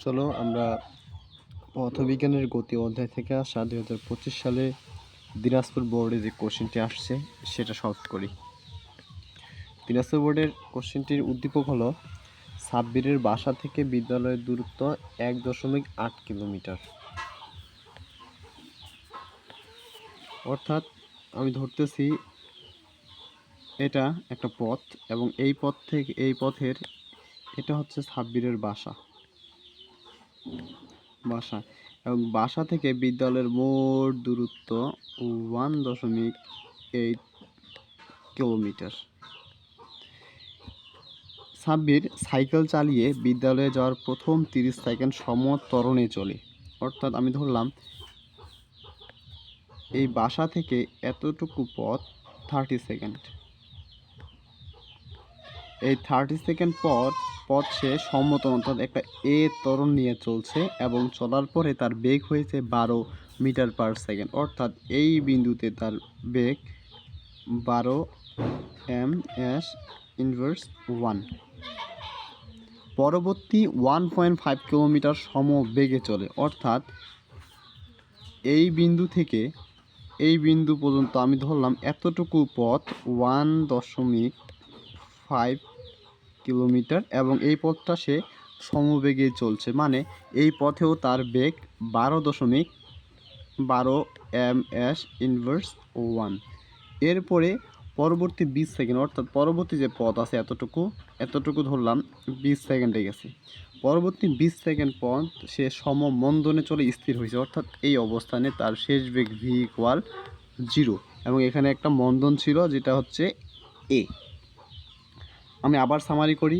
চলো আমরা পদার্থবিজ্ঞানের গতি অধ্যায় থেকে আসা 2025 সালে দিনাজপুর বোর্ডে যে কোশ্চেনটি আসছে সেটা সলভ করি। দিনাজপুর বোর্ডের কোশ্চেনটির উদ্দীপক হলো সাব্বিরের বাসা থেকে বিদ্যালয়ের দূরত্ব 1.8 কিলোমিটার। অর্থাৎ আমি ধরতেছি এটা একটা পথ এবং এই পথ থেকে এই পথের এটা হচ্ছে সাব্বিরের বাসা এবং বাসা থেকে বিদ্যালয়ের মোট দূরত্ব 1.8 কিলোমিটার। সাব্বির সাইকেল চালিয়ে বিদ্যালয়ে যাওয়ার প্রথম 30 সেকেন্ড সমত্বরণে চলে। অর্থাৎ আমি ধরলাম এই বাসা থেকে এতটুকু পথ 30 সেকেন্ড। এই 30 সেকেন্ড পথ সে সমত্বরণ অর্থাৎ একটা এ ত্বরণ নিয়ে চলছে এবং চলার পরে তার বেগ হয়েছে 12 মিটার পার সেকেন্ড। অর্থাৎ এই বিন্দুতে তার বেগ 12 ms ইনভার্স 1। পরবর্তী 1.5 কিলোমিটার সমবেগে চলে। অর্থাৎ এই বিন্দু থেকে এই বিন্দু পর্যন্ত আমি ধরলাম এতটুকু পথ 1.5 কিলোমিটার এবং এই পথটা সে সমবেগে চলছে, মানে এই পথেও তার বেগ 12.12 ms ইনভার্স 1। এরপরে পরবর্তী 20 সেকেন্ড অর্থাৎ পরবর্তী যে পথ আছে এতটুকু ধরলাম 20 সেকেন্ডে গেছে। পরবর্তী 20 সেকেন্ড পথ সে সমমন্দনে চলে স্থির হয়েছে। অর্থাৎ এই অবস্থানে তার শেষ বেগ ভি ইকুয়াল 0 এবং এখানে একটা মন্দন ছিল যেটা হচ্ছে এ। আমি আবার সামারি করি।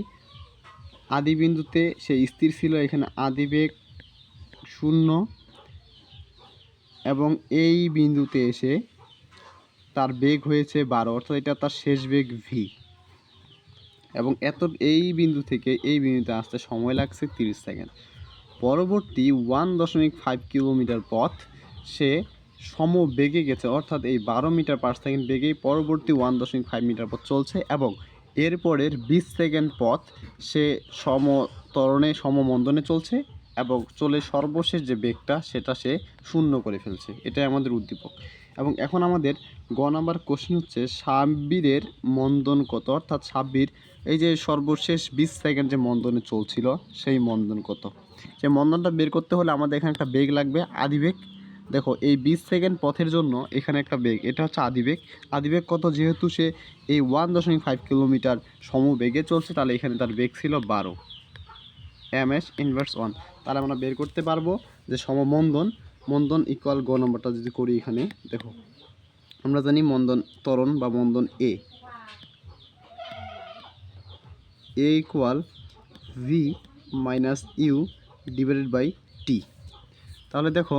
আদি বিন্দুতে সে স্থির ছিল, এখানে আদি বেগ 0 এবং এই বিন্দুতে এসে তার বেগ হয়েছে 12, অর্থাৎ এটা তার শেষ বেগ ভি এবং এই বিন্দু থেকে এই বিন্দুতে আসতে সময় লাগছে 30 সেকেন্ড। পরবর্তী 1.5 কিলোমিটার পথ সে সমবেগে গেছে, অর্থাৎ এই 12 মিটার পার সেকেন্ড বেগেই পরবর্তী 1.5 মিটার পথ চলছে এবং এরপরের 20 সেকেন্ড পথ সে সমমন্দনে চলছে এবং চলে সর্বশেষ যে বেগটা সেটা সে শূন্য করে ফেলছে। এটাই আমাদের উদ্দীপক। এবং এখন আমাদের গ নাম্বার কোশ্চেন হচ্ছে সাব্বিরের মন্দন কত। অর্থাৎ সাব্বির এই যে সর্বশেষ 20 সেকেন্ড যে মন্দনে চলছিল সেই মন্দন কত। সেই মন্দনটা বের করতে হলে আমাদের এখানে একটা বেগ লাগবে, আদিবেগ। দেখো এই 20 সেকেন্ড পথের জন্য এখানে একটা বেগ, এটা হচ্ছে আদিবেগ। আদিবেগ কত, যেহেতু সে এই 1.5 কিলোমিটার সমবেগে চলছে তাহলে এখানে তার বেগ ছিল 12 ms ইনভার্স 1। তাহলে আমরা বের করতে পারবো যে মন্দন ইকুয়াল গ নম্বরটা যদি করি এখানে দেখো আমরা জানি মন্দন ত্বরণ বা মন্দন a equal v minus u divided by t. তাহলে দেখো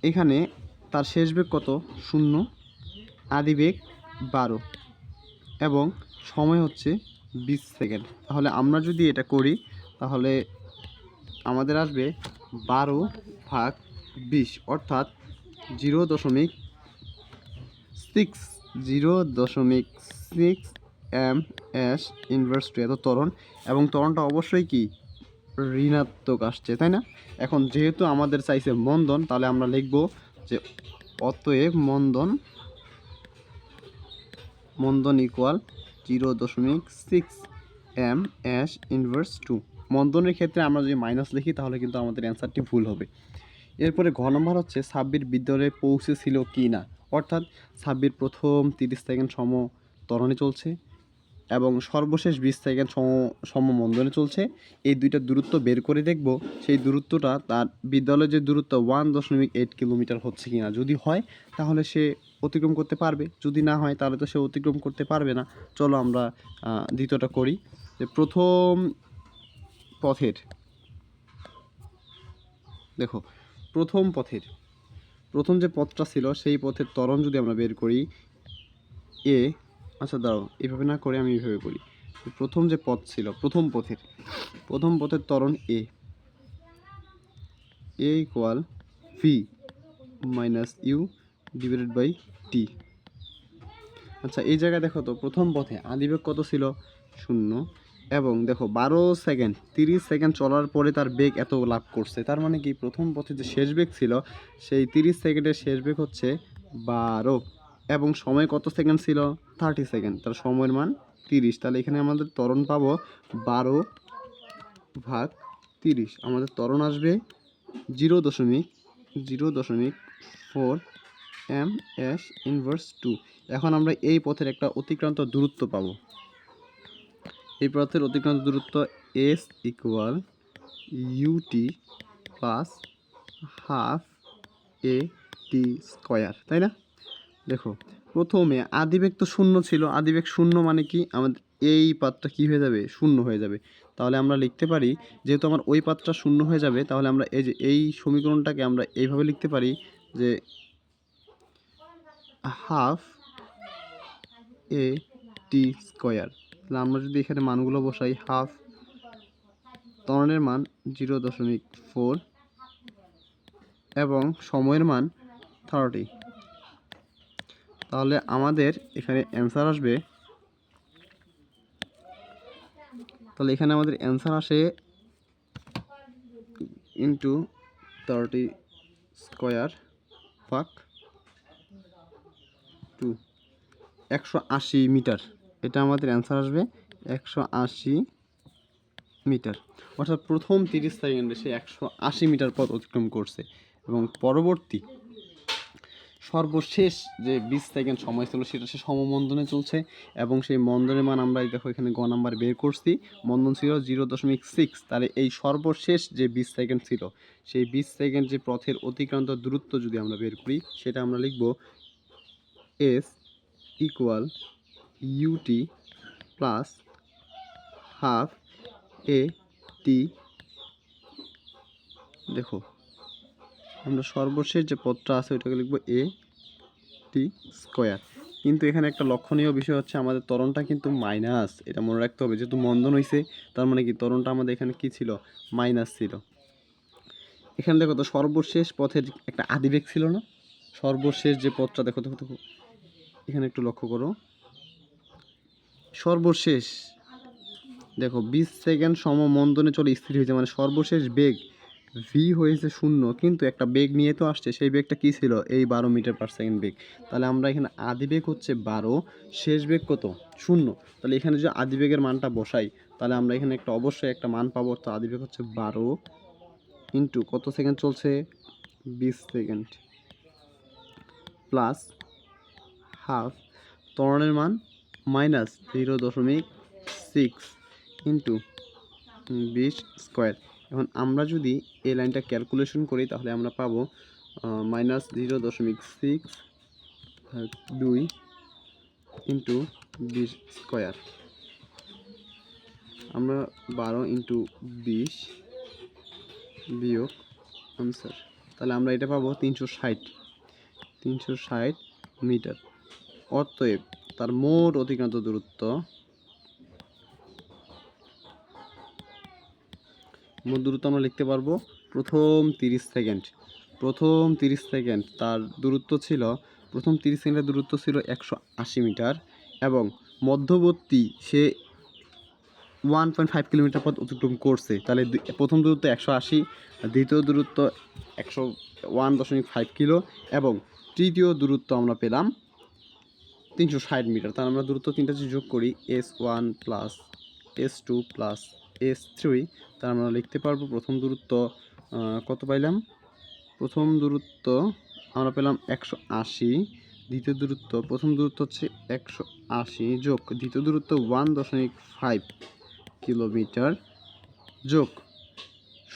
এখানে তার শেষ বেগ কত 0, আদি বেগ 12 এবং সময় হচ্ছে 20 সেকেন্ড। তাহলে আমরা যদি এটা করি তাহলে আমাদের আসবে 12 ভাগ 20 অর্থাৎ 0.6 ms ইনভার্স 2 এত ত্বরণ এবং ত্বরণটা অবশ্যই কি ঋণাত্মক আসছে, তাই না? এখন যেহেতু আমাদের চাইছে মন্দন তাহলে আমরা লিখব যে অতএব মন্দন ইকুয়াল 0.6 ms ইনভার্স 2। মন্দনের ক্ষেত্রে আমরা যদি মাইনাস লিখি তাহলে কিন্তু আমাদের অ্যান্সারটি ভুল হবে। এরপরে ঘ নম্বর হচ্ছে সাব্বির বিদ্যালয়ে পৌঁছেছিল কি না। অর্থাৎ সাব্বির প্রথম 30 সেকেন্ড সমত্বরণে চলছে এবং সর্বশেষ 20 সেকেন্ড সমমন্দনে চলছে। এই দুইটা দূরত্ব বের করে দেখব সেই দূরত্বটা তার বিদ্যালয়ের যে দূরত্ব 1.8 কিলোমিটার হচ্ছে কিনা। যদি হয় তাহলে সে অতিক্রম করতে পারবে, যদি না হয় তাহলে তো সে অতিক্রম করতে পারবে না। চলো আমরা দ্বিতীয়টা করি। যে প্রথম যে পথটা ছিল সেই পথের ত্বরণ যদি আমরা বের করি এ, আচ্ছা দাঁড়াও এভাবে না করে আমি এইভাবে করি। প্রথম যে পথ ছিল প্রথম পথের ত্বরণ a equal v minus u divided by t. আচ্ছা এই জায়গায় দেখো তো প্রথম পথে আদিবেগ কত ছিল 0, এবং দেখো 12 সেকেন্ড 30 সেকেন্ড চলার পরে তার বেগ এত লাভ করছে, তার মানে কি প্রথম পথে যে শেষ বেগ ছিল সেই 30 সেকেন্ডের শেষ বেগ হচ্ছে 12 এবং সময় কত সেকেন্ড ছিল 30 সেকেন্ড, তার সময়ের মান 30। তাহলে এখানে আমাদের ত্বরণ পাবো 12/30, আমাদের ত্বরণ আসবে 0.04 m/2। এখন আমরা এই পথের একটা অতিক্রান্ত দূরত্ব পাবো। এই পথের অতিক্রান্ত দূরত্ব s equal ut plus half a t square, তাই না? দেখো প্রথমে আদিবেগ তো শূন্য ছিল, আদিবেগ শূন্য মানে কি আমাদের এই পাতটা কি হয়ে যাবে শূন্য হয়ে যাবে। তাহলে আমরা লিখতে পারি যেহেতু আমার ওই পাতটা শূন্য হয়ে যাবে, তাহলে আমরা এই যে এই সমীকরণটাকে আমরা এইভাবে লিখতে পারি যে হাফ a t স্কোয়ার। তাহলে আমরা যদি এখানে মানগুলো বসাই, হাফ ত্বরণের মান 0.4 এবং সময়ের মান 30, তাহলে আমাদের এখানে অ্যান্সার আসবে, তাহলে এখানে আমাদের অ্যান্সার আসে ইন্টু 30 স্কোয়ার ভাগ 2, 180 মিটার। এটা আমাদের অ্যান্সার আসবে 180 মিটার। অর্থাৎ প্রথম 30 সেকেন্ডে সে 180 মিটার পথ অতিক্রম করছে এবং পরবর্তী সর্বশেষ যে 20 সেকেন্ড সময় ছিল সেটা সে সমমন্দনে চলছে এবং সেই মন্দনের মান আমরা দেখো এখানে গ নাম্বার বের করছি, মন্দন ছিল 0.6। তাহলে এই সর্বশেষ যে 20 সেকেন্ড ছিল সেই 20 সেকেন্ড যে পথের অতিক্রান্ত দূরত্ব যদি আমরা বের করি সেটা আমরা লিখব s equal ut plus half a t। দেখো আমরা সর্বশেষ যে পথটা আছে ওইটাকে লিখব a t স্কোয়ার। কিন্তু এখানে একটা লক্ষণীয় বিষয় হচ্ছে আমাদের ত্বরণটা কিন্তু মাইনাস, এটা মনে রাখতে হবে। যেহেতু মন্দন হয়েছে তার মানে কি ত্বরণটা আমাদের এখানে কি ছিল মাইনাস ছিল। এখানে দেখো তো সর্বশেষ পথের একটা আদিবেগ ছিল না, সর্বশেষ যে পথটা দেখো দেখো দেখো এখানে একটু লক্ষ্য করো, সর্বশেষ দেখো 20 সেকেন্ড সমমন্দনে চলে স্থির হয়েছে, মানে সর্বশেষ বেগ ভি হয়েছে শূন্য, কিন্তু একটা বেগ নিয়ে তো আসছে, সেই বেগটা কী ছিল এই 12 মিটার পার সেকেন্ড বেগ। তাহলে আমরা এখানে আদিবেগ হচ্ছে 12, শেষ বেগ কত শূন্য। তাহলে এখানে যদি আদিবেগের মানটা বসাই তাহলে আমরা এখানে একটা অবশ্যই একটা মান পাবো। তো আদিবেগ হচ্ছে 12 ইন্টু কত সেকেন্ড চলছে 20 সেকেন্ড প্লাস হাফ ত্বরণের মান মাইনাস 0.6 ইন্টু 20 স্কোয়ার। এখন আমরা যদি এই লাইনটা ক্যালকুলেশন করি তাহলে আমরা পাবো মাইনাস 0.6 ইন্টু 20 স্কোয়ার। আমরা 12 ইন্টু 20 বিয়োগ আনসার, তাহলে আমরা এটা পাবো 360 মিটার। অতএব তার মোট অতিক্রান্ত দূরত্ব আমরা লিখতে পারবো প্রথম 30 সেকেন্ড তার দূরত্ব ছিল, প্রথম 30 সেকেন্ডের দূরত্ব ছিল 180 মিটার এবং মধ্যবর্তী সে 1.5 কিলোমিটার পথ অতিক্রম করছে। তাহলে প্রথম দূরত্ব 180, দ্বিতীয় দূরত্ব 101.5 কিলো এবং তৃতীয় দূরত্ব আমরা পেলাম 360 মিটার। তাহলে আমরা দূরত্ব তিনটা যদি যোগ করি S1 plus S2 plus S3, তাহলে আমরা লিখতে পারবো প্রথম দূরত্ব কত পাইলাম, প্রথম দূরত্ব আমরা পেলাম 180, দ্বিতীয় দূরত্ব প্রথম দূরত্ব হচ্ছে 180 যোগ দ্বিতীয় দূরত্ব 1.5 কিলোমিটার যোগ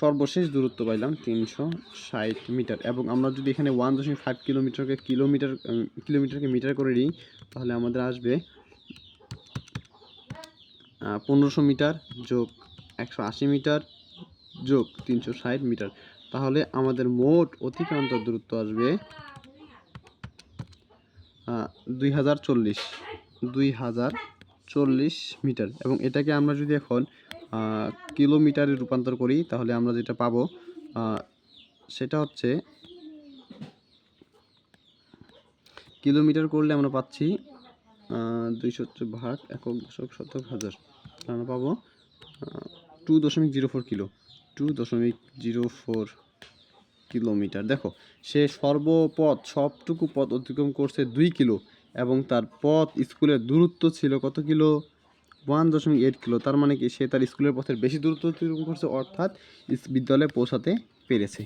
সর্বশেষ দূরত্ব পাইলাম 360 মিটার। এবং আমরা যদি এখানে 1.5 কিলোমিটারকে মিটার করে নিই তাহলে আমাদের আসবে 1500 মিটার যোগ 180 মিটার যোগ 360 মিটার। তাহলে আমাদের মোট অতিক্রান্ত দূরত্ব আসবে 2040 মিটার। এবং এটাকে আমরা যদি এখন কিলোমিটারে রূপান্তর করি তাহলে আমরা যেটা পাবো সেটা হচ্ছে কিলোমিটার করলে আমরা পাচ্ছি 200 ভাগ একক দশক শতক হাজার, আমরা পাবো 2.04 কিলো, 2.04 কিলোমিটার। দেখো সে সবটুকু পথ অতিক্রম করছে 2 কিলো, এবং তার স্কুলের দূরত্ব ছিল কত কিলো? 1.8 কিলো। তার মানে কি সে তার স্কুলের পথের বেশি দূরত্ব অতিক্রম করছে, অর্থাৎ বিদ্যালয়ে পৌঁছাতে পেরেছে।